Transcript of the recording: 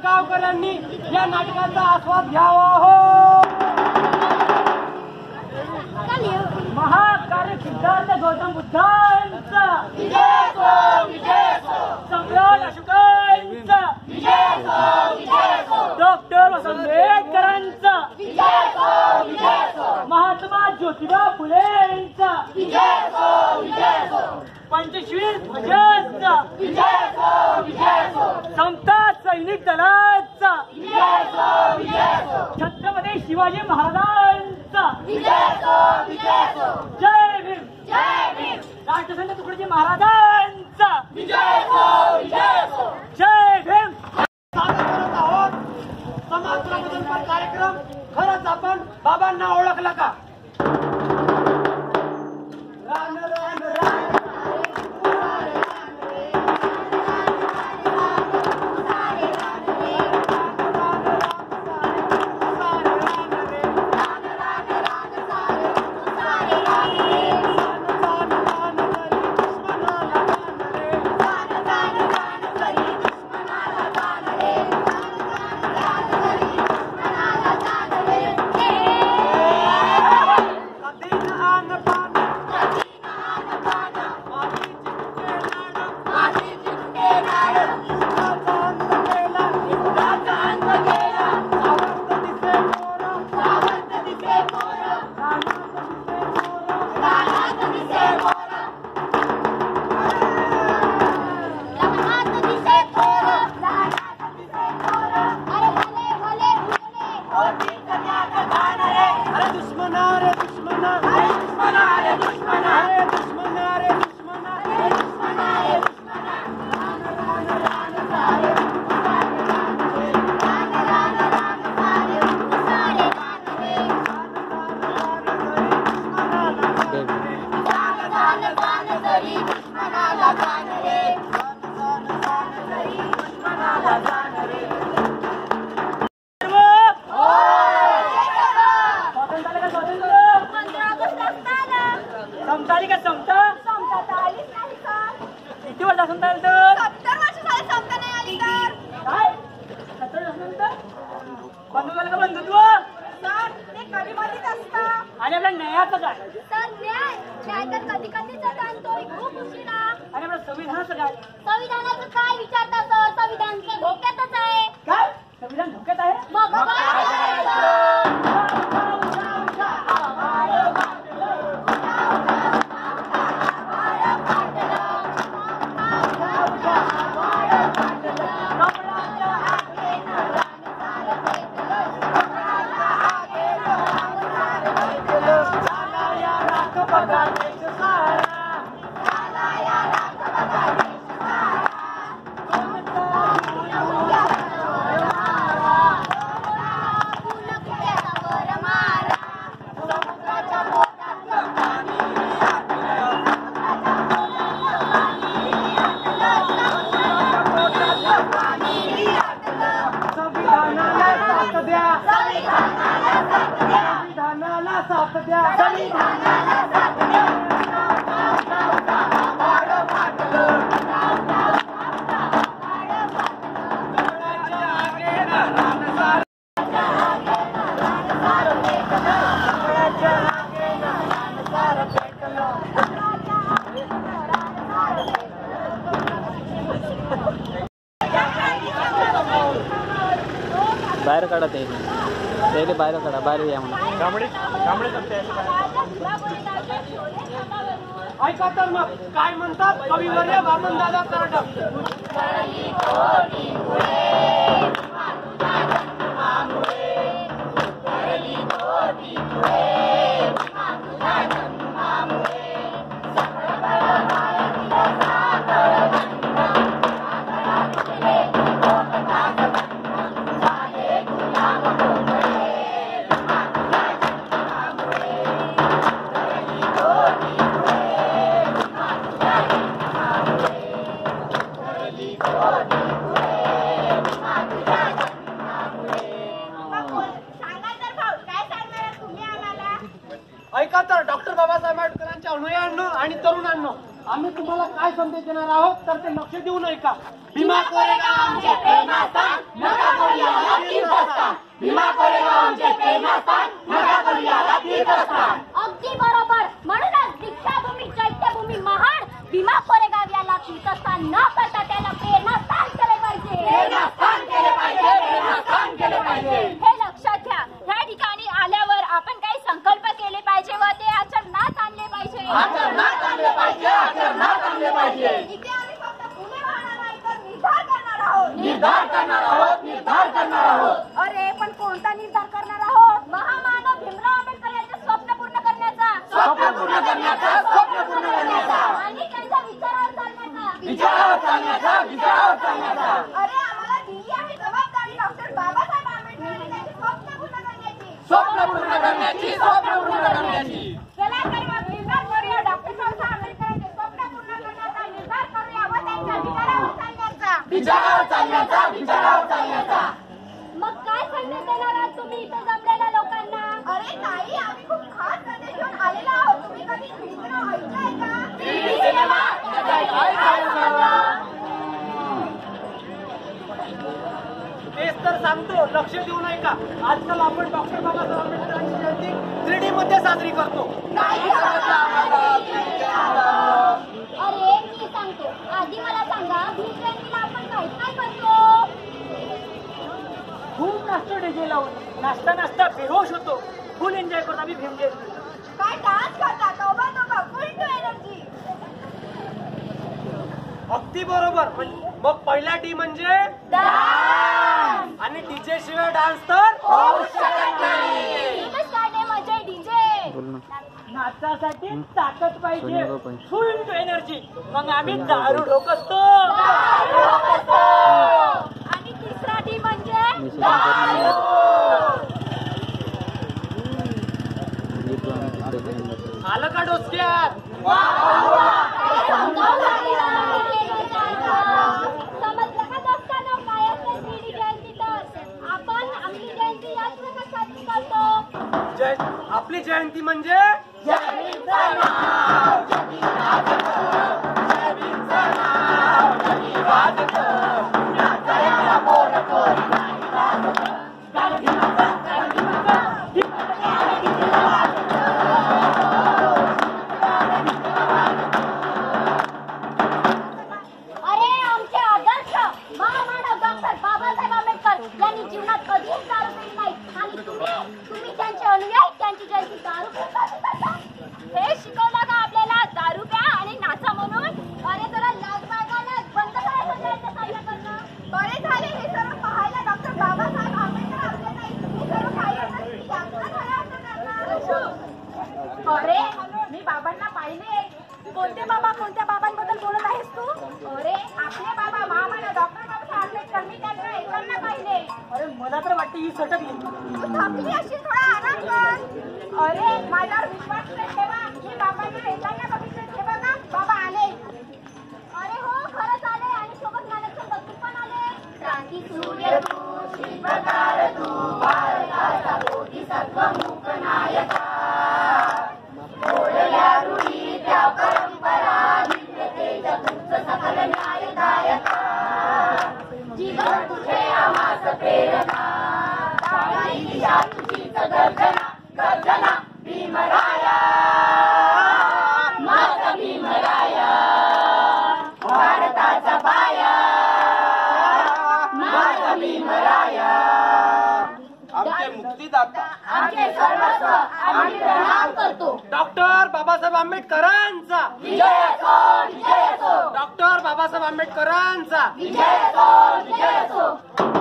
गावकऱ्यांनी या नाटकाचा आस्वाद घ्यावा हो। महाकार्य सिद्धार्थ गौतम बुद्धांचा सम्राट अशोकांचा डॉक्टर वसंत आंबेडकरांचा महात्मा ज्योतिबा फुलेंचा पंचशील ध्वजाचा समता सैनिक दलाचा छत्रपती शिवाजी महाराजांचा जय भीम राष्ट्रसंत तुकडोजी महाराजांचा जय भीम। समाज प्रबोधनपर कार्यक्रम खरंच आपण बाबांना ओळखला का? संविधानाचं काय विचारता सर? संविधान धोक्यातच आहे। काय संविधान धोक्यात आहे? बाहेर काढा ते बाहेर काढा, बाहेर या म्हणा। ऐका तर मग काय म्हणतात कविवर्य वामनदादा तरडक। देणार आहोत तर ते लक्ष देऊ नये का? भीमा कोरेगाव आमचे प्रेरणास्थान, नका करूया तीर्थस्थान. भीमा कोरेगाव आमचे प्रेरणास्थान, नका करूया तीर्थस्थान. अगदी बरोबर. म्हणूनच दीक्षाभूमी चैत्यभूमी महाड भीमा कोरेगाव याला तीर्थस्थान न करता त्याला प्रेरणास्थान केले पाहिजे. प्रेरणास्थान केले पाहिजे, प्रेरणास्थान केले पाहिजे. हे लक्षात घ्या. ह्या ठिकाणी आल्यावर आपण काही संकल्प केले पाहिजे व ते आचरणात आणले पाहिजे. आचरणात आणले पाहिजे, आचरणात आणले पाहिजे. इथे आम्ही फक्त पुणे वाहणार नाही तर निर्धार करणार आहोत. निर्धार करणार आहोत, निर्धार करणार आहोत. अरे पण कोणता निर्धार करणार आहोत? महामानव भीमराव आंबेडकर यांचे स्वप्न पूर्ण करण्याचा. स्वप्न पूर्ण करण्याचा, स्वप्न पूर्ण करण्याचा. आणि त्यांच्या विचारावर चालण्याचा. विचारावर चालण्याचा, विचारावर चालण्याचा. अरे आम्हाला दिली आहे जबाबदारी डॉक्टर बाबासाहेब आंबेडकर यांनी त्यांचे स्वप्न पूर्ण करण्याची. स्वप्न पूर्ण करण्याची, स्वप्न पूर्ण करण्याची. चला तर मग निर्धार करूया. डॉक्टर बाबासाहेब आंबेडकरांचे स्वप्न पूर्ण करण्याचा निर्धार करूया व त्यांच्या विचारावर चालण्याचा. विचारावर चालण्याचा, विचारावर चालण्याचा. मग काय संदेश देणार आहात तुम्ही इथे जमलेल्या लोकांना? अरे ताई, आम्ही खूप खास संदेश घेऊन आलेलो आहोत. तुम्ही कधी सिनेमा ऐकलाय का? सिनेमा तेच तर सांगतो, लक्ष देऊ नये का? आजकाल आपण डॉक्टर बाबासाहेब आंबेडकरांची जयंती 3D मध्ये साजरी करतो. अरे मी सांगतो. आधी मला सांगा, भीम जयंतीला आपण काय काय करतो? खूप नाचतो डीजे लावून. नाचता नाचता बेहोश होतो. फुल एन्जॉय करतो आम्ही भीम जयंती. काय डान्स करता? तोबा तोबा, फुल टू एनर्जी. अगदी बरोबर. मग पहिला डी म्हणजे डान्स. आणि डीजे शिवाय डान्स तर होऊ शकत नाही. म्हणजे डीजे. बोल ना. नाचासाठी ताकद पाहिजे, सोनिया पण. Full to energy. मग आम्ही दारू ठोकसतो. आणि तिसरा डी म्हणजे निषेध करणे. येतो आम्ही तिकडे जाऊन बसतो. आलं का डोसक्यात? समजलं का दोस्तांनो काय असते 3D जयंती? तर आपण आपली जयंती याच प्रकारे साजरी करतो. आपली जयंती म्हणजे अरे आमचे आदर्श महामानव डॉक्टर बाबासाहेब आंबेडकर यांनी जीवनात कधीच दारू पिली नाही. आणि तुम्ही त्यांचे अनुयायी त्यांची जयंती दारू पिता. हे शिकवलं का आपल्याला? दारू प्या आणि नाचा म्हणून? अरे जरा लाज बाळगायला बंद करायचं जयंती साजरा करणं. बरे झाले हे सर्व पाहायला डॉक्टर बाबासाहेब आंबेडकर आले नाही. हे सर्व पाहिल्यानंतर यातना झाल्या असं करणार. अरे मी बाबांना पाहिले. कोणते बाबा? कोणत्या बाबांबद्दल बोलत आहेस तू? अरे आपले बाबा महामानव डॉक्टर बाबासाहेब आंबेडकर. मी त्यांना एकांना पाहिले. अरे मला तर वाटते ही सटकली. तू थांबली अशी थोडा आराम कर. अरे माझ्यावर विश्वास ठेवा. मी बाबांना एकांना बघितले. हे बघा बाबा आले. अरे हो खरंच आले. आणि सोबत ज्ञानेश्वर दत्तू पण आले. क्रांती सूर्य तू, श्री प्रकार तू, भारताचा बोधिसत्व मूक नायका. ओढल्या रूढी त्या परंपरा, दिव्य तेज तुझं सकल न्यायदायका. जीवन तुझे आम्हास प्रेरणा, ताळी दिशा तुझीच गर्जना. गर्जना भीमराया, माझा भीमराया, भारताचा पाया, माझा भीमराया. आमचे मुक्तीदाता, आमचे सर्वस्व आम्ही प्रणाम करतो. डॉक्टर बाबासाहेब आंबेडकरांचा विजय असो, विजय असो, डॉक्टर बाबासाहेब आंबेडकरांचा विजय असो, विजय असो.